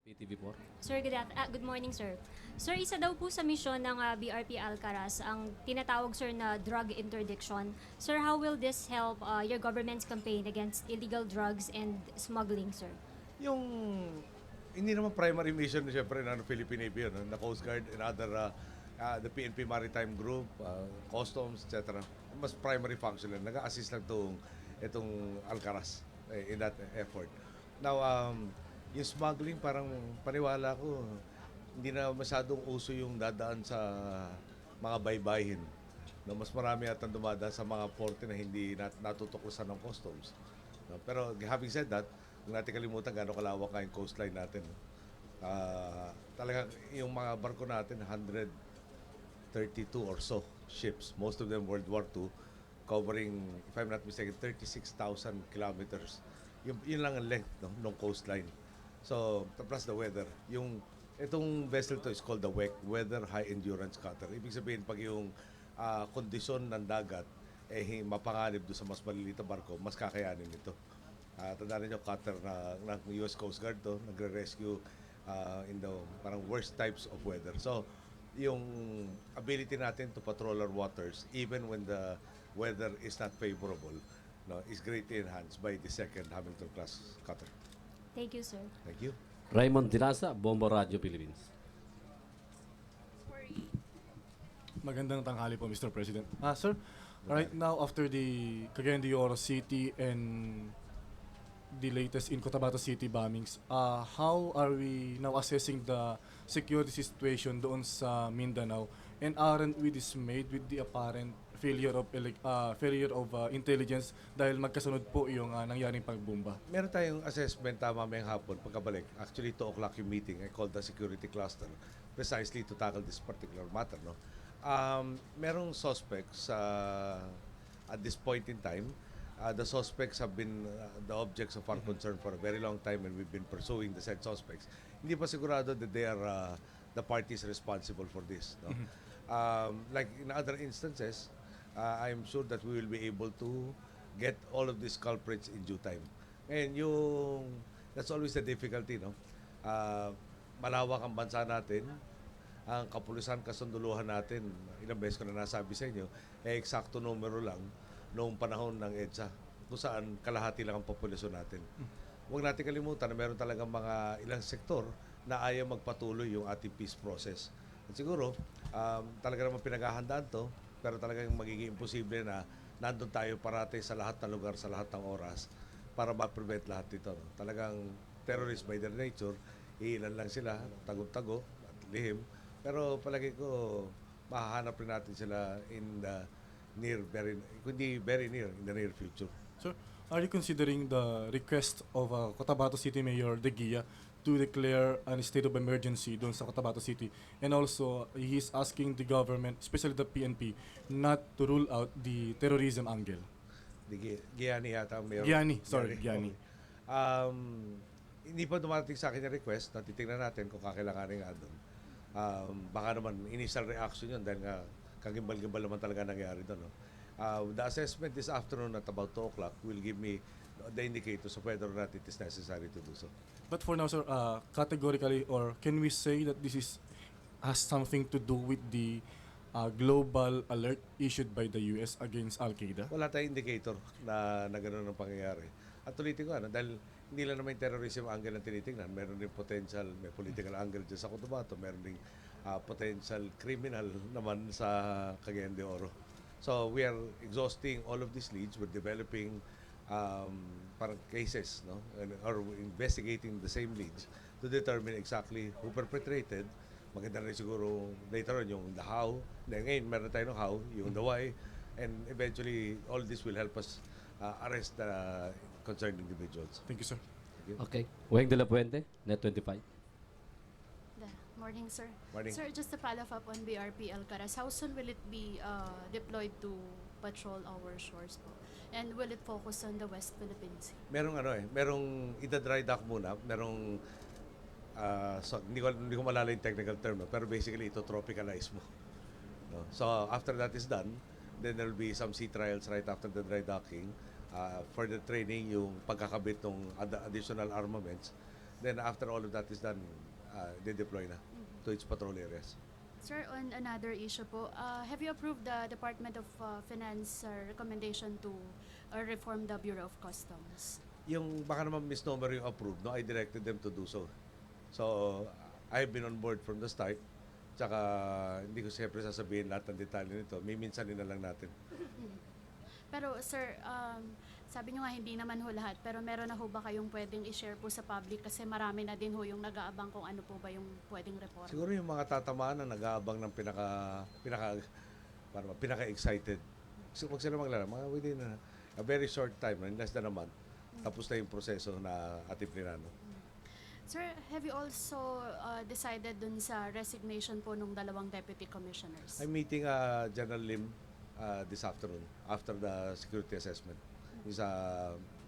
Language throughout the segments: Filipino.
PTV4. Sir, good morning, sir. Sir, isa daw po sa misyon ng BRP Alcaraz ang tinatawag, sir, na drug interdiction. Sir, how will this help your government's campaign against illegal drugs and smuggling, sir? Yung hindi naman primary mission siyempre ng Philippine Navy yun, na Coast Guard and other the PNP Maritime Group, Customs, etc. Mas primary function lang. Nag-assist lang itong Alcaraz in that effort. Now, yung smuggling parang paniwala ko hindi na masyadong uso yung dadaan sa mga baybayin. No, mas marami at dumadaan sa mga porte na hindi natutuklasan ng customs. No, pero having said that, huwag natin kalimutan gaano kalawak nga yung coastline natin. Talagang yung mga barko natin, 132 or so ships, most of them World War II, covering, if I'm not mistaken, 36,000 kilometers. Yun lang ang length ng coastline. So, plus the weather. Itong vessel to is called the Weather High Endurance Cutter. Ibig sabihin, pag yung kondisyon ng dagat mapanganib doon sa mas maliliit na barko, mas kakayanin ito. Tandaan niyo, cutter ng US Coast Guard to, nagre-rescue in the parang worst types of weather. So, yung ability natin to patrol our waters, even when the weather is not favorable, no, is greatly enhanced by the second Hamilton-class cutter. Thank you, sir. Thank you. Raymond Dinasa, Bombo Radio Philippines. Magandang tanghali po, Mr. President. Sir, right now after the Cagayan de Oro City and the latest in Cotabato City bombings, how are we now assessing the security situation doon sa Mindanao? And aren't we dismayed with the apparent failure of intelligence dahil magkasunod po yung nangyaring pagbomba? Meron tayong assessment mamayang hapon pagkabalik. Actually, 2 o'clock yung meeting. I called the security cluster precisely to tackle this particular matter. No? Merong suspects at this point in time. The suspects have been the objects of our concern for a very long time and we've been pursuing the said suspects. Hindi pa sigurado that they are the parties responsible for this. No? Like in other instances, I'm sure that we will be able to get all of these culprits in due time. And that's always the difficulty, no? Malawak ang bansa natin, ang kapulisan, kasunduluhan natin, ilang beses ko na nasabi sa inyo, eksakto numero lang noong panahon ng EDSA, kung saan kalahati lang ang populasyon natin. Huwag natin kalimutan na meron talagang mga ilang sektor na ayaw magpatuloy yung ating peace process. At siguro, talaga naman pinaghahandaan to, pero talagang magiging imposible na nandun tayo parate sa lahat ng lugar, sa lahat ng oras para ma-prevent lahat ito. No? Talagang terrorist by their nature, iilan lang sila, tago-tago at lihim. Pero palagi ko, mahahanap rin natin sila in the very near, in the near future. Sir, are you considering the request of Cotabato City Mayor De Guia to declare a state of emergency doon sa Cotabato City? And also, he is asking the government, especially the PNP, not to rule out the terrorism angle. Gianni yata ang mayor. Gianni, sorry, Gianni. Hindi pa dumating sa akin yung request, titingnan natin kung kakailanganin nga doon. Baka naman initial reaction yun dahil nga kagimbal-gimbal naman talaga nangyari doon. No? The assessment this afternoon at about 2 o'clock will give me the indicators of whether or not it is necessary to do so. But for now, sir, categorically, or can we say that this has something to do with the global alert issued by the US against Al-Qaeda? Wala tayong indicator na gano'n ang pangyayari. At ulitin ko, dahil hindi lang naman terrorism angle ang tinitingnan, meron din potential, may political angle dyan sa Cotabato, meron din potential criminal naman sa Cagayan de Oro. So we are exhausting all of these leads. We're developing parang cases, no? Or investigating the same leads to determine exactly who perpetrated. Maganda rin siguro later on yung the how. Ngayon meron tayo ng how, yung the why. And eventually, all this will help us arrest the concerned individuals. Thank you, sir. Okay. Weng de la Puente, Net 25. Morning, sir. Morning. Sir, just to follow up on BRP Alcaraz, how soon will it be deployed to patrol our shores po? And will it focus on the West Philippine Sea? Merong ida-dry dock muna, merong so, hindi ko malala yung technical term, no? Pero basically ito tropicalize mo. No? So after that is done, then there will be some sea trials right after the dry docking, for the training, yung pagkakabit ng additional armaments. Then after all of that is done, they deploy na to its patrol areas. Sir, on another issue po, have you approved the Department of Finance recommendation to reform the Bureau of Customs? Yung baka naman misnomer yung approved, no, I directed them to do so. So, I've been on board from the start. Tsaka, hindi ko siyempre sasabihin lahat ng detalye nito. Miminsanin na lang natin. Pero sir, sabi nyo nga hindi naman ho lahat, pero meron na ho ba kayong pwedeng i-share po sa public kasi marami na din ho yung nag-aabang kung ano po ba yung pwedeng reform? Siguro yung mga tatamaan na nag-aabang ng pinaka-excited. So, huwag sila maglala. Mga within a very short time, in less than a month, tapos na yung proseso na ating plinano. Sir, have you also decided dun sa resignation po nung dalawang deputy commissioners? I'm meeting General Lim this afternoon after the security assessment. Yung sa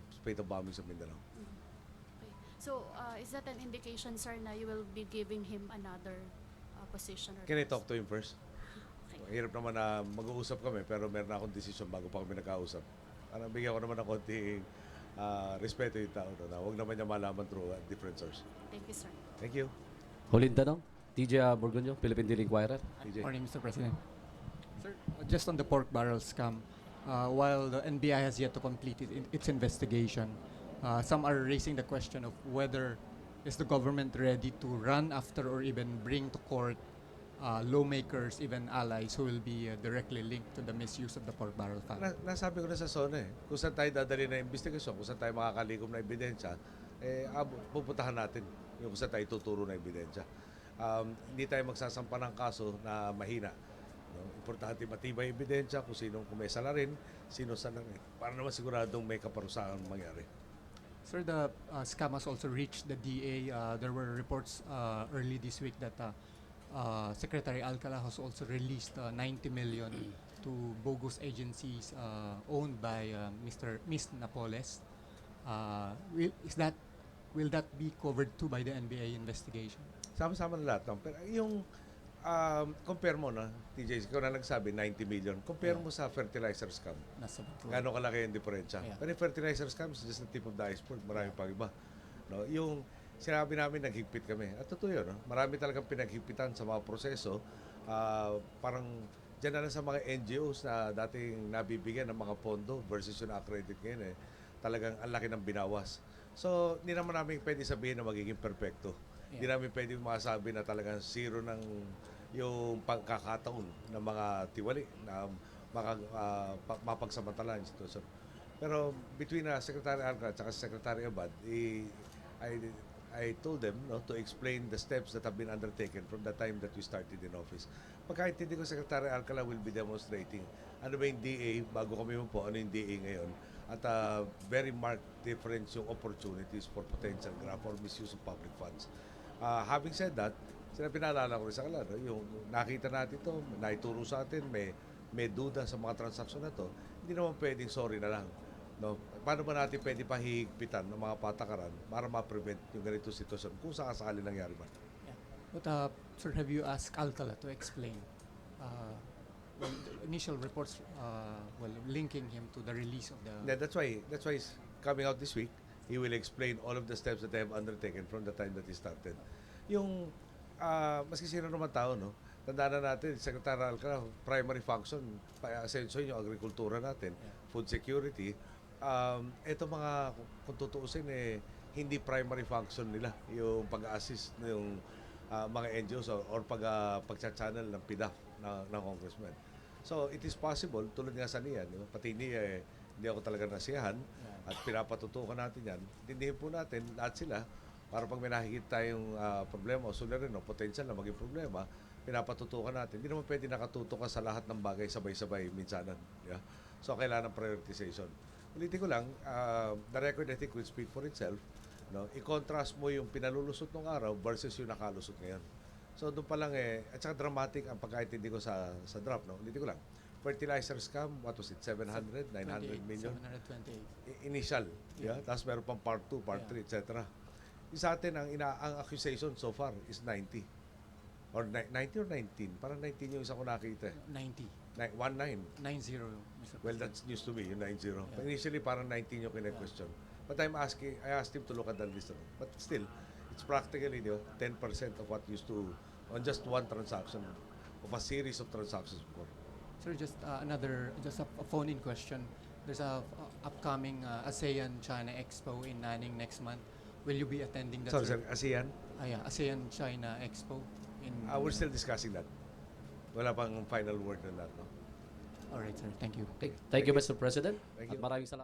spate of bombing sa Mindanao. Okay. So, is that an indication, sir, na you will be giving him another position? Or Can I post? talk to him first? Okay. Hirap naman na mag-uusap kami pero meron na akong decision bago pa kami nagkausap. Parang bigyan ko naman ng konting respeto yung tao na huwag naman niya malaman through a different source. Thank you, sir. Thank you. Huling tanong, TJ Borgonyo, Philippine Daily Inquirer. TJ. Morning, Mr. President. Sir, just on the pork barrel scam, while the NBI has yet to complete its investigation, some are raising the question of whether is the government ready to run after or even bring to court lawmakers, even allies who will be directly linked to the misuse of the pork barrel fund. Nasabi ko na sa zona kung saan tayo dadali na investigasyon, kung saan tayo makakalikom na ebidensya, pupuntahan natin yung kung saan tayo tuturo na ebidensya. Hindi tayo magsasampa ng kaso na mahina. No? Importante matibay ebidensya kung sinong kumesa na rin, sino saan lang, para naman siguradong may kaparusahan mangyari. Sir, the scam has also reached the DA. There were reports early this week that Secretary Alcala has also released 90 million to bogus agencies owned by Ms. Napoles. Will that be covered too by the NBI investigation? Sama-sama na lahat. No? Pero yung compare mo na, TJ, ikaw na nagsabi, 90 million. Compare mo sa fertilizer scam. Nasa Gano'ng kalaki yung diferensya. Yeah. Pero yung fertilizer scam is just the tip of the iceberg. Marami pang iba. No? Yung sinabi namin, naghigpit kami. At totoo yun. No? Marami talagang pinaghigpitan sa mga proseso. Parang dyan na lang sa mga NGOs na dating nabibigyan ng mga pondo versus yung accredit ngayon. Talagang ang laki ng binawas. So, hindi naman namin pwede sabihin na magiging perfecto. Hindi namin pwede masabi na talagang zero ng yung pagkakataon ng mga tiwali na mapagsamantala yung sitwasyon. Pero between Secretary Alcala at Secretary Abad, I told them to explain the steps that have been undertaken from the time that we started in office. Pagkaintindi ko, Secretary Alcala will be demonstrating ano ba yung DA, bago kami po, ano yung DA ngayon. At very marked difference yung opportunities for potential graft or misuse of public funds. Having said that, pinaalala ko rin sa kanila, yung nakita natin ito, naituro sa atin, may duda sa mga transaksyon na to, hindi naman pwedeng sorry na lang. No? Paano ba natin pwede pahigpitan ng mga patakaran para ma-prevent yung ganito sitwasyon kung sakasakali nangyari man? Yeah. But sir, have you asked Alcala to explain? Well, the initial reports linking him to the release of the... Yeah, that's why he's coming out this week. He will explain all of the steps that they have undertaken from the time that he started. Yung, maski sino naman tao, no? Tandaan na natin, Secretary Alcala, primary function, asenso yung agrikultura natin, food security. Ito mga, kung tutuusin, hindi primary function nila, yung pag-assist ng mga NGOs or pag-channel ng PDAF ng congressman. So, it is possible, tulad nga sa niyan, pati niya, hindi ako talaga nasiyahan, at pinapatutukan natin yan, tindihin po natin lahat sila, para pag may nakikita tayong problema o suliranin o potential na maging problema, pinapatutukan natin. Hindi naman pwede nakatutok ka sa lahat ng bagay sabay-sabay minsanan. Yeah? So, kailangan ng prioritization. Ulitin ko lang, the record I think will speak for itself. No? I-contrast mo yung pinalulusot ng araw versus yung nakalusot ngayon. So, doon pa lang at saka dramatic ang pagkaintindi ko sa draft. No? Ulitin ko lang, fertilizer scam, what was it, 700, 900 million? 728. Initial. Yeah? Tapos meron pang part 2, part 3, etc. Sa atin, ang accusation so far is 90. Or 90 or 19? Parang 19 yung isa ko nakita. 90. 19. 90, Mr. Well, President. that's news to me, yung 90. Yeah. Initially, parang 19 yung kine-question. But I asked him to look at the list. But still, It's practically 10% of what used to, on just one transaction, of a series of transactions before. Sir, just a phone-in question. There's a upcoming ASEAN-China Expo in Nanning next month. Will you be attending that? Sorry, sir? ASEAN? Yeah, ASEAN-China Expo in. We're still discussing that. Wala pang final word on that, no? All right, sir. Thank you. Okay. Thank you, Mr. President. Thank At you. maraming salamat.